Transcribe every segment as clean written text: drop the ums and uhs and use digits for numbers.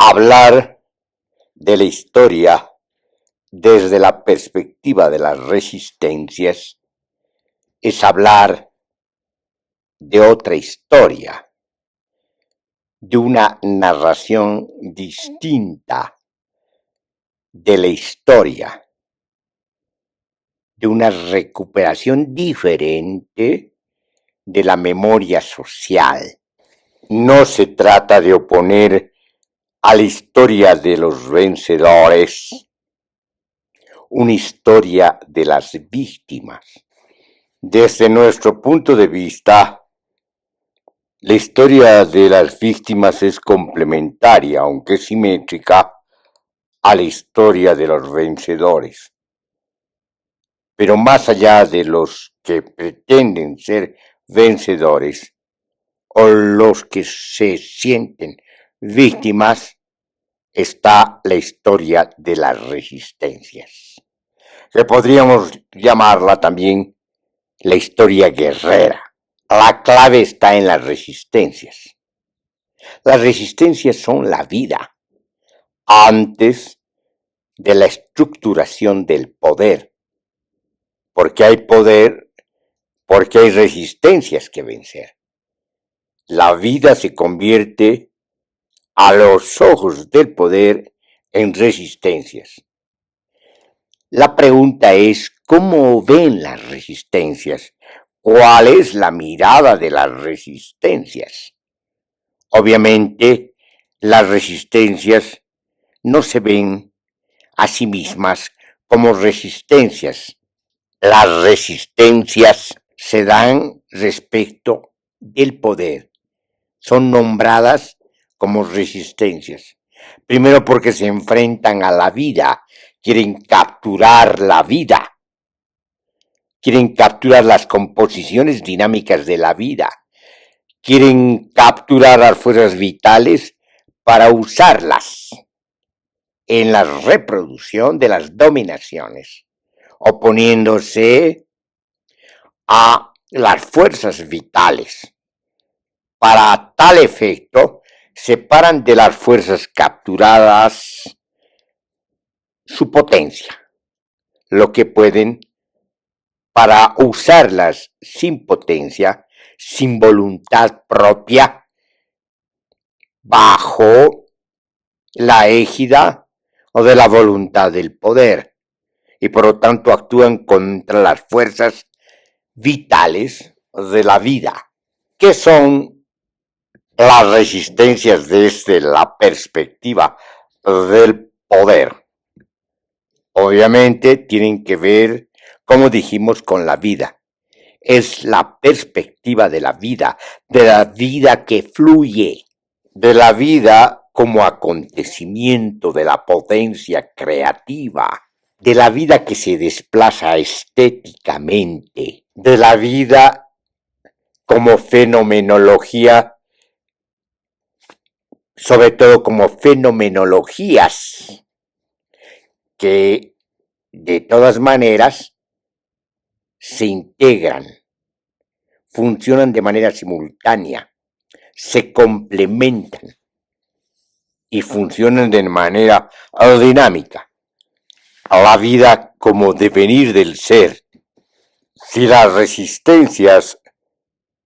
Hablar de la historia desde la perspectiva de las resistencias es hablar de otra historia, de una narración distinta de la historia, de una recuperación diferente de la memoria social. No se trata de oponer a la historia de los vencedores una historia de las víctimas. Desde nuestro punto de vista, la historia de las víctimas es complementaria, aunque simétrica, a la historia de los vencedores. Pero más allá de los que pretenden ser vencedores o los que se sienten víctimas, está la historia de las resistencias, que podríamos llamarla también la historia guerrera. La clave está en las resistencias. Las resistencias son la vida antes de la estructuración del poder. Porque hay poder, porque hay resistencias que vencer. La vida se convierte a los ojos del poder en resistencias. La pregunta es, ¿cómo ven las resistencias? ¿Cuál es la mirada de las resistencias? Obviamente, las resistencias no se ven a sí mismas como resistencias. Las resistencias se dan respecto del poder. Son nombradas como resistencias. Primero porque se enfrentan a la vida, quieren capturar la vida, quieren capturar las composiciones dinámicas de la vida, quieren capturar las fuerzas vitales para usarlas en la reproducción de las dominaciones, oponiéndose a las fuerzas vitales. Para tal efecto, separan de las fuerzas capturadas su potencia, lo que pueden, para usarlas sin potencia, sin voluntad propia, bajo la égida o de la voluntad del poder, y por lo tanto actúan contra las fuerzas vitales de la vida. ¿Qué son las resistencias desde la perspectiva del poder? Obviamente tienen que ver, como dijimos, con la vida. Es la perspectiva de la vida que fluye, de la vida como acontecimiento de la potencia creativa, de la vida que se desplaza estéticamente, de la vida como fenomenología, sobre todo como fenomenologías que de todas maneras se integran, funcionan de manera simultánea, se complementan y funcionan de manera dinámica. La vida como devenir del ser. Si las resistencias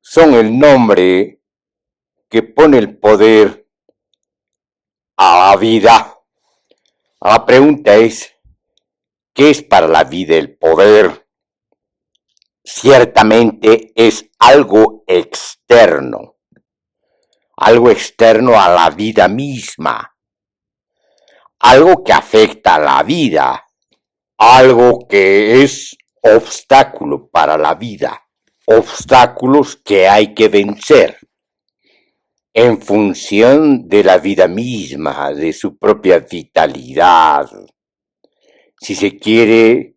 son el nombre que pone el poder a la vida, la pregunta es, ¿qué es para la vida el poder? Ciertamente es algo externo a la vida misma, algo que afecta a la vida, algo que es obstáculo para la vida, obstáculos que hay que vencer en función de la vida misma, de su propia vitalidad. Si se quiere,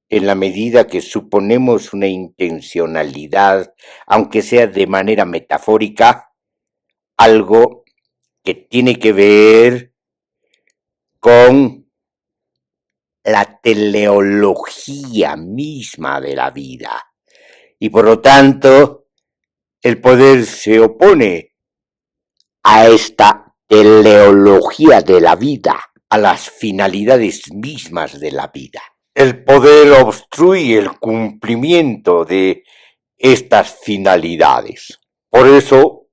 en la medida que suponemos una intencionalidad, aunque sea de manera metafórica, algo que tiene que ver con la teleología misma de la vida. Y por lo tanto, el poder se opone a esta teleología de la vida, a las finalidades mismas de la vida. El poder obstruye el cumplimiento de estas finalidades. Por eso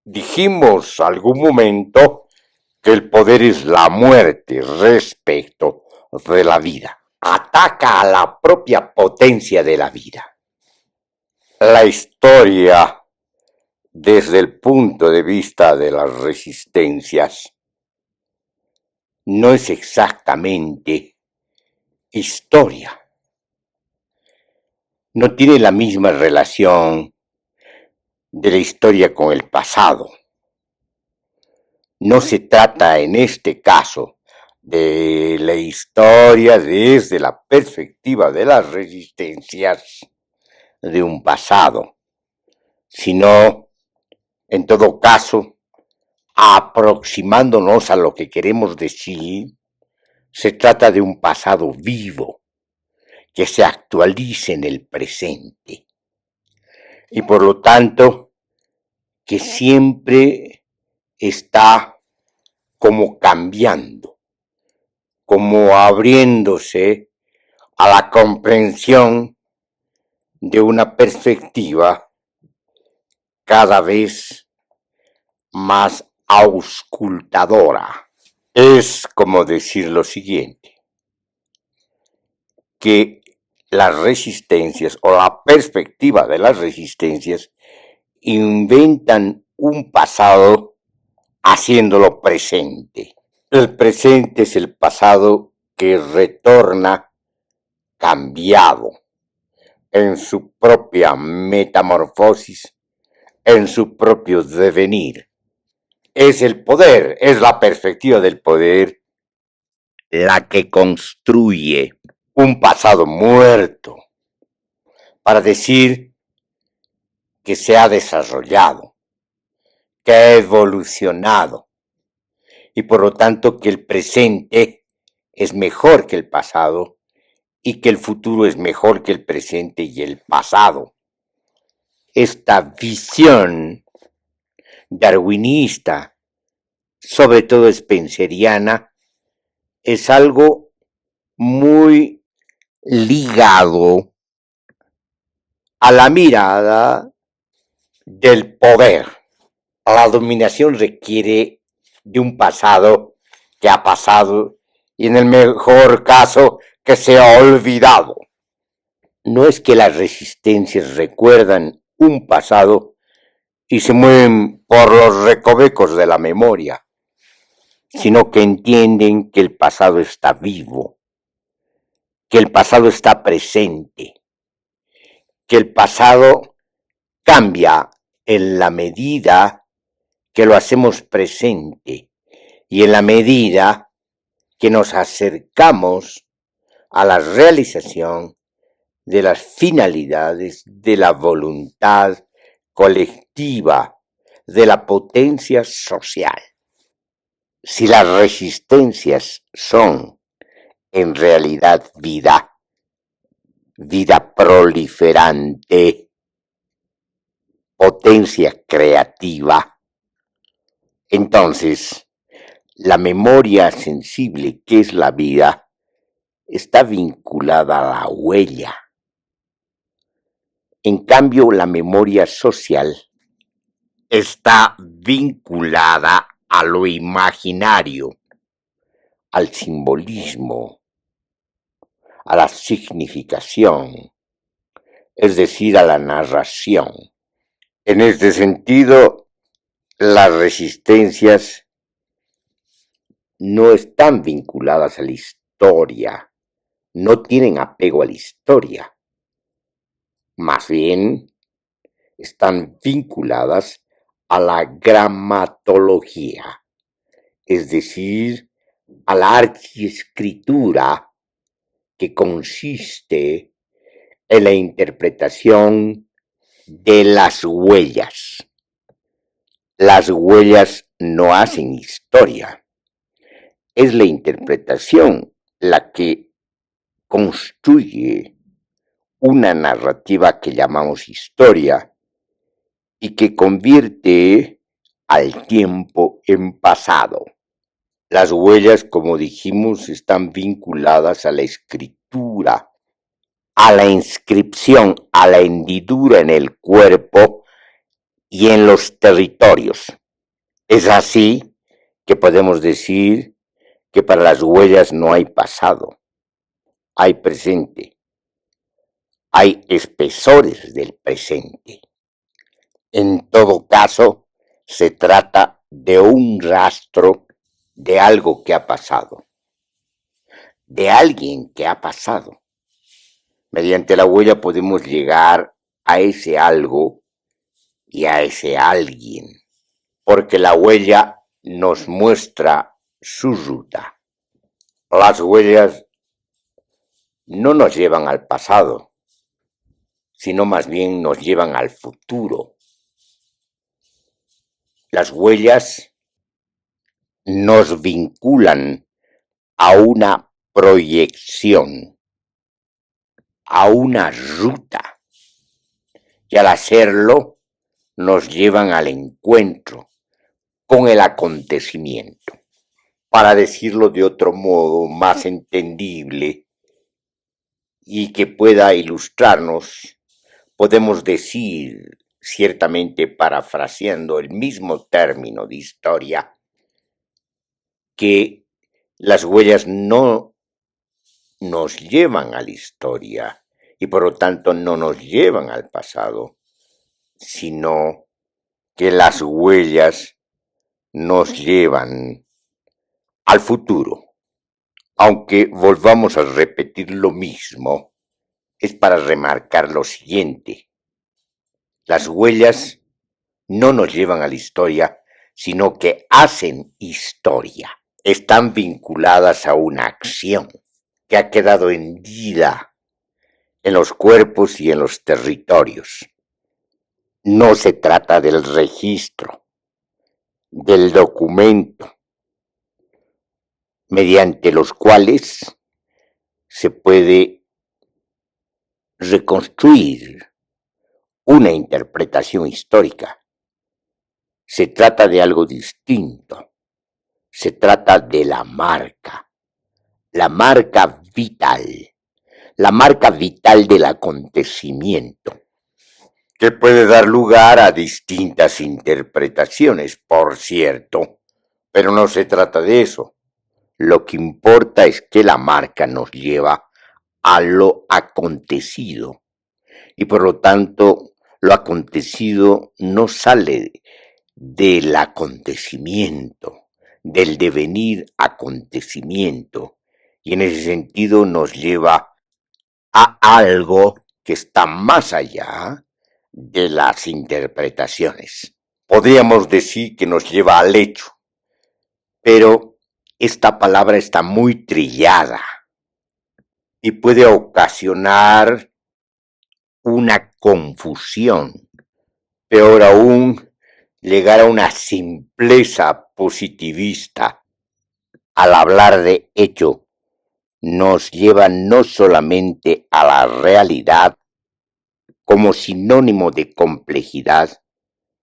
dijimos algún momento que el poder es la muerte respecto de la vida. Ataca a la propia potencia de la vida. La historia, desde el punto de vista de las resistencias, no es exactamente historia. No tiene la misma relación de la historia con el pasado. No se trata en este caso de la historia desde la perspectiva de las resistencias de un pasado, sino, en todo caso, aproximándonos a lo que queremos decir, se trata de un pasado vivo que se actualice en el presente y por lo tanto que siempre está como cambiando, como abriéndose a la comprensión de una perspectiva cada vez más auscultadora. Es como decir lo siguiente, que las resistencias o la perspectiva de las resistencias inventan un pasado haciéndolo presente. El presente es el pasado que retorna cambiado en su propia metamorfosis, en su propio devenir. Es el poder, es la perspectiva del poder la que construye un pasado muerto para decir que se ha desarrollado, que ha evolucionado y por lo tanto que el presente es mejor que el pasado y que el futuro es mejor que el presente y el pasado. Esta visión darwinista, sobre todo spenceriana, es algo muy ligado a la mirada del poder. La dominación requiere de un pasado que ha pasado y en el mejor caso que se ha olvidado. No es que las resistencias recuerdan un pasado y se mueven por los recovecos de la memoria, sino que entienden que el pasado está vivo, que el pasado está presente, que el pasado cambia en la medida que lo hacemos presente y en la medida que nos acercamos a la realización de las finalidades de la voluntad colectiva, de la potencia social. Si las resistencias son en realidad vida proliferante, potencia creativa, entonces la memoria sensible, que es la vida, está vinculada a la huella. En cambio, la memoria social está vinculada a lo imaginario, al simbolismo, a la significación, es decir, a la narración. En este sentido, las resistencias no están vinculadas a la historia, no tienen apego a la historia, más bien están vinculadas a la gramatología, es decir, a la archiescritura que consiste en la interpretación de las huellas. Las huellas no hacen historia, es la interpretación la que construye una narrativa que llamamos historia y que convierte al tiempo en pasado. Las huellas, como dijimos, están vinculadas a la escritura, a la inscripción, a la hendidura en el cuerpo y en los territorios. Es así que podemos decir que para las huellas no hay pasado, hay presente, hay espesores del presente. En todo caso, se trata de un rastro de algo que ha pasado, de alguien que ha pasado. Mediante la huella podemos llegar a ese algo y a ese alguien, porque la huella nos muestra su ruta. Las huellas no nos llevan al pasado, sino más bien nos llevan al futuro. Las huellas nos vinculan a una proyección, a una ruta, y al hacerlo nos llevan al encuentro con el acontecimiento. Para decirlo de otro modo más entendible y que pueda ilustrarnos, podemos decir, ciertamente parafraseando el mismo término de historia, que las huellas no nos llevan a la historia y por lo tanto no nos llevan al pasado, sino que las huellas nos llevan al futuro. Aunque volvamos a repetir lo mismo, es para remarcar lo siguiente. Las huellas no nos llevan a la historia, sino que hacen historia. Están vinculadas a una acción que ha quedado hendida en los cuerpos y en los territorios. No se trata del registro, del documento, mediante los cuales se puede reconstruir una interpretación histórica. Se trata de algo distinto. Se trata de la marca vital del acontecimiento, que puede dar lugar a distintas interpretaciones, por cierto, pero no se trata de eso. Lo que importa es que la marca nos lleva a lo acontecido y por lo tanto lo acontecido no sale del acontecimiento, del devenir acontecimiento, y en ese sentido nos lleva a algo que está más allá de las interpretaciones. Podríamos decir que nos lleva al hecho, pero esta palabra está muy trillada y puede ocasionar una confusión, peor aún, llegar a una simpleza positivista. Al hablar de hecho, nos lleva no solamente a la realidad como sinónimo de complejidad,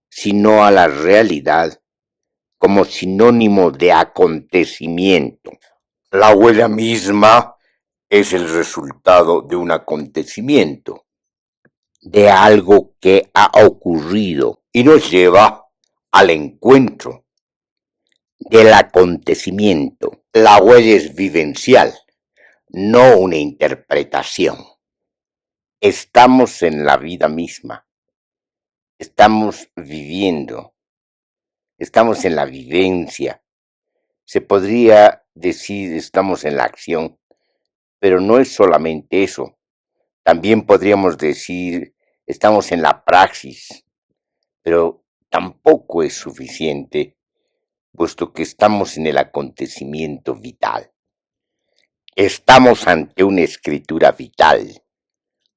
sino a la realidad como sinónimo de acontecimiento. La huella misma es el resultado de un acontecimiento, de algo que ha ocurrido y nos lleva al encuentro del acontecimiento. La huella es vivencial, no una interpretación. Estamos en la vida misma, estamos viviendo, estamos en la vivencia. Se podría decir estamos en la acción, pero no es solamente eso. También podríamos decir estamos en la praxis, pero tampoco es suficiente, puesto que estamos en el acontecimiento vital. Estamos ante una escritura vital,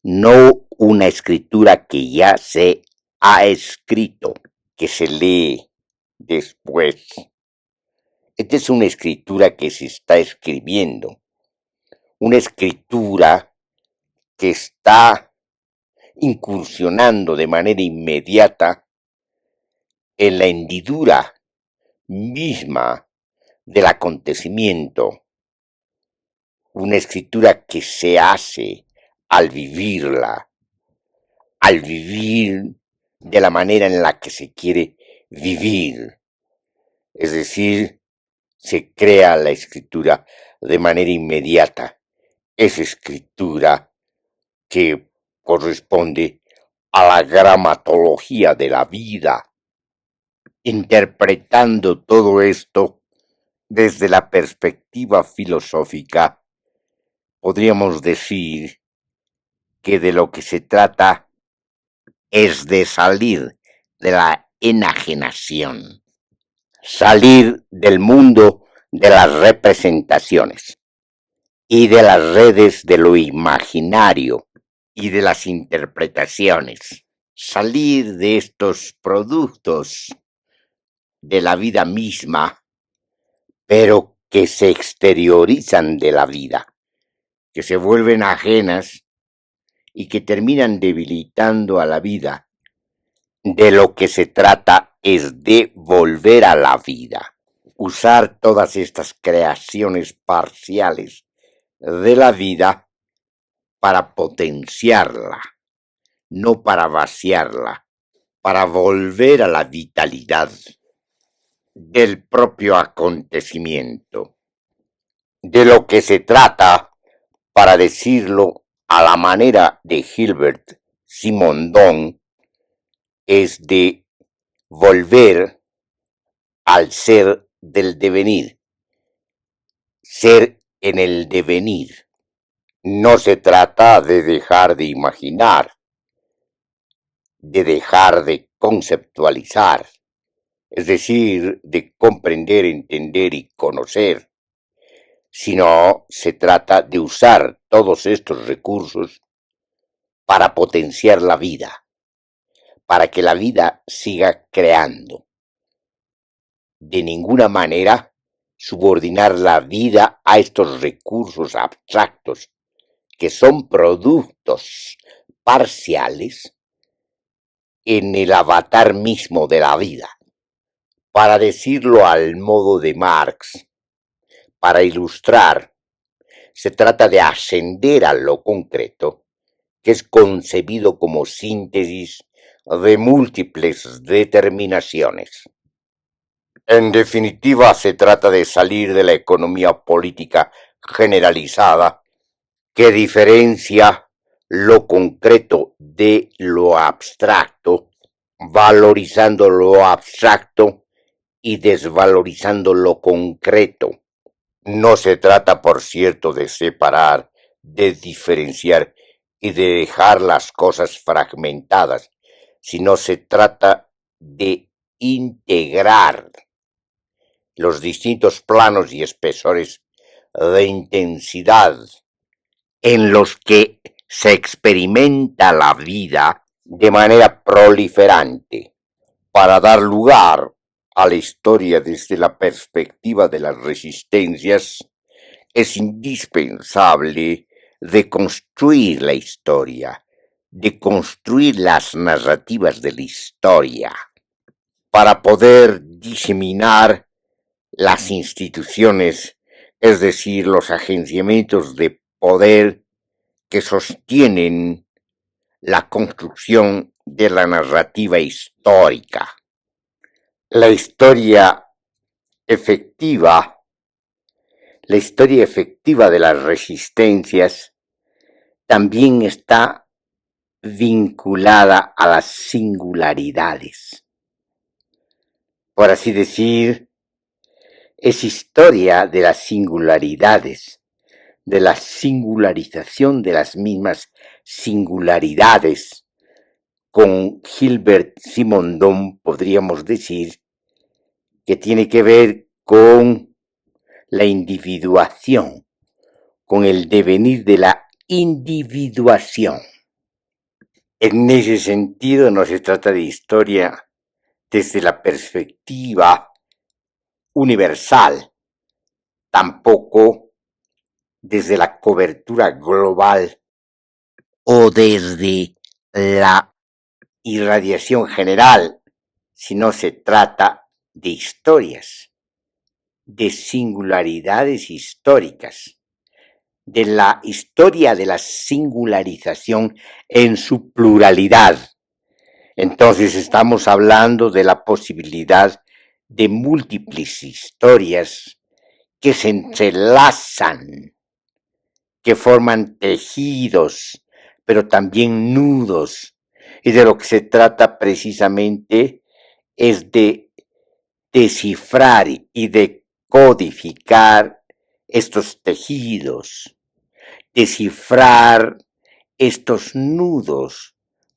no una escritura que ya se ha escrito, que se lee después. Esta es una escritura que se está escribiendo, una escritura que está incursionando de manera inmediata en la hendidura misma del acontecimiento, una escritura que se hace al vivirla, al vivir de la manera en la que se quiere vivir, es decir, se crea la escritura de manera inmediata, es escritura que corresponde a la gramatología de la vida. Interpretando todo esto desde la perspectiva filosófica, podríamos decir que de lo que se trata es de salir de la enajenación, salir del mundo de las representaciones y de las redes de lo imaginario y de las interpretaciones, salir de estos productos de la vida misma, pero que se exteriorizan de la vida, que se vuelven ajenas y que terminan debilitando a la vida. De lo que se trata es de volver a la vida, usar todas estas creaciones parciales de la vida para potenciarla, no para vaciarla, para volver a la vitalidad del propio acontecimiento. De lo que se trata, para decirlo a la manera de Gilbert Simondon, es de volver al ser del devenir, ser en el devenir. No se trata de dejar de imaginar, de dejar de conceptualizar, es decir, de comprender, entender y conocer, sino se trata de usar todos estos recursos para potenciar la vida, para que la vida siga creando. De ninguna manera subordinar la vida a estos recursos abstractos, que son productos parciales en el avatar mismo de la vida. Para decirlo al modo de Marx, para ilustrar, se trata de ascender a lo concreto, que es concebido como síntesis de múltiples determinaciones. En definitiva, se trata de salir de la economía política generalizada, que diferencia lo concreto de lo abstracto, valorizando lo abstracto y desvalorizando lo concreto. No se trata, por cierto, de separar, de diferenciar y de dejar las cosas fragmentadas, sino se trata de integrar los distintos planos y espesores de intensidad en los que se experimenta la vida de manera proliferante, para dar lugar a la historia desde la perspectiva de las resistencias. Es indispensable de construir la historia, de construir las narrativas de la historia, para poder diseminar las instituciones, es decir, los agenciamientos de poder que sostienen la construcción de la narrativa histórica. La historia efectiva de las resistencias también está vinculada a las singularidades. Por así decir, es historia de las singularidades, de la singularización de las mismas singularidades. Con Gilbert Simondon podríamos decir que tiene que ver con la individuación, con el devenir de la individuación. En ese sentido no se trata de historia desde la perspectiva universal, tampoco desde la cobertura global o desde la irradiación general, sino se trata de historias, de singularidades históricas, de la historia de la singularización en su pluralidad. Entonces estamos hablando de la posibilidad de múltiples historias que se entrelazan, que forman tejidos, pero también nudos. Y de lo que se trata precisamente es de descifrar y de codificar estos tejidos, descifrar estos nudos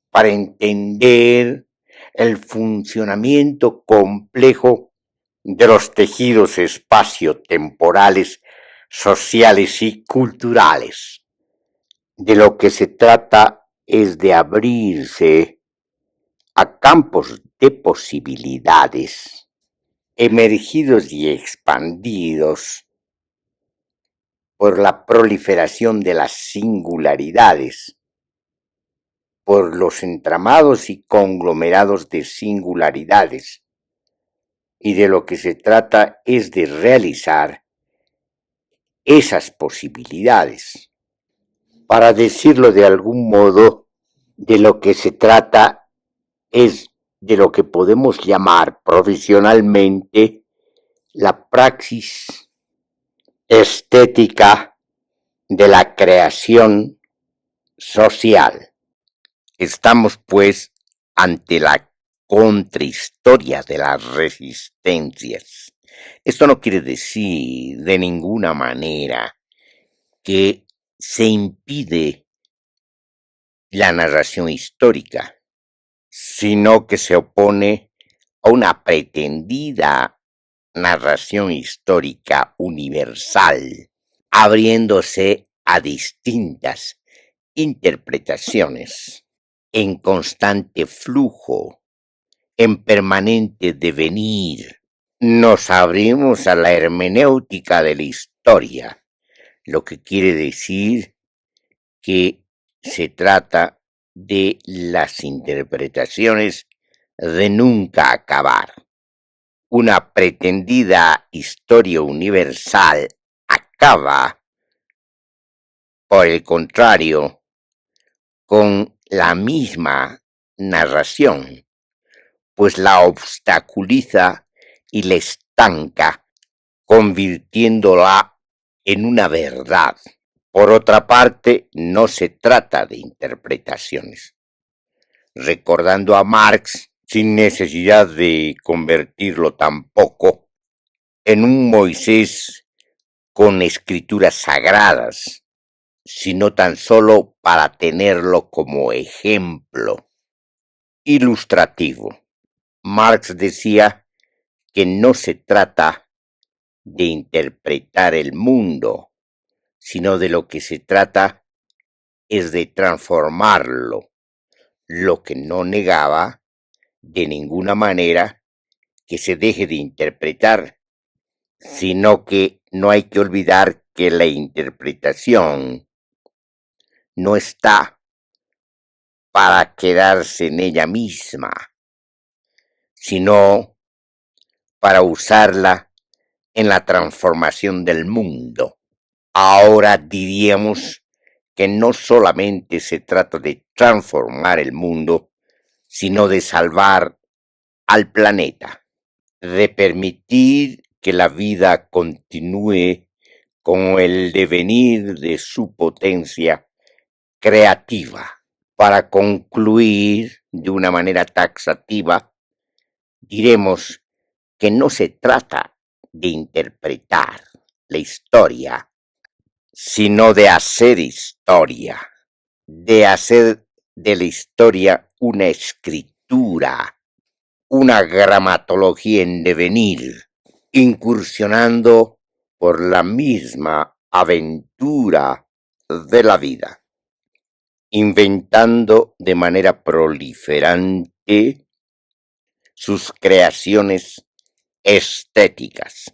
para entender el funcionamiento complejo de los tejidos espaciotemporales, sociales y culturales. De lo que se trata es de abrirse a campos de posibilidades, emergidos y expandidos por la proliferación de las singularidades, por los entramados y conglomerados de singularidades, y de lo que se trata es de realizar esas posibilidades. Para decirlo de algún modo, de lo que se trata es de lo que podemos llamar profesionalmente la praxis estética de la creación social. Estamos, pues, ante la contrahistoria de las resistencias. Esto no quiere decir de ninguna manera que se impide la narración histórica, sino que se opone a una pretendida narración histórica universal, abriéndose a distintas interpretaciones, en constante flujo, en permanente devenir. Nos abrimos a la hermenéutica de la historia, lo que quiere decir que se trata de las interpretaciones de nunca acabar. Una pretendida historia universal acaba, por el contrario, con la misma narración, pues la obstaculiza y la estanca, convirtiéndola en una verdad. Por otra parte, no se trata de interpretaciones. Recordando a Marx, sin necesidad de convertirlo tampoco en un Moisés con escrituras sagradas, sino tan solo para tenerlo como ejemplo ilustrativo. Marx decía que no se trata de interpretar el mundo, sino de lo que se trata es de transformarlo, lo que no negaba de ninguna manera que se deje de interpretar, sino que no hay que olvidar que la interpretación no está para quedarse en ella misma, sino para usarla en la transformación del mundo. Ahora diríamos que no solamente se trata de transformar el mundo, sino de salvar al planeta, de permitir que la vida continúe con el devenir de su potencia creativa. Para concluir de una manera taxativa, diremos que no se trata de interpretar la historia, sino de hacer historia, de hacer de la historia una escritura, una gramatología en devenir, incursionando por la misma aventura de la vida, inventando de manera proliferante sus creaciones estéticas.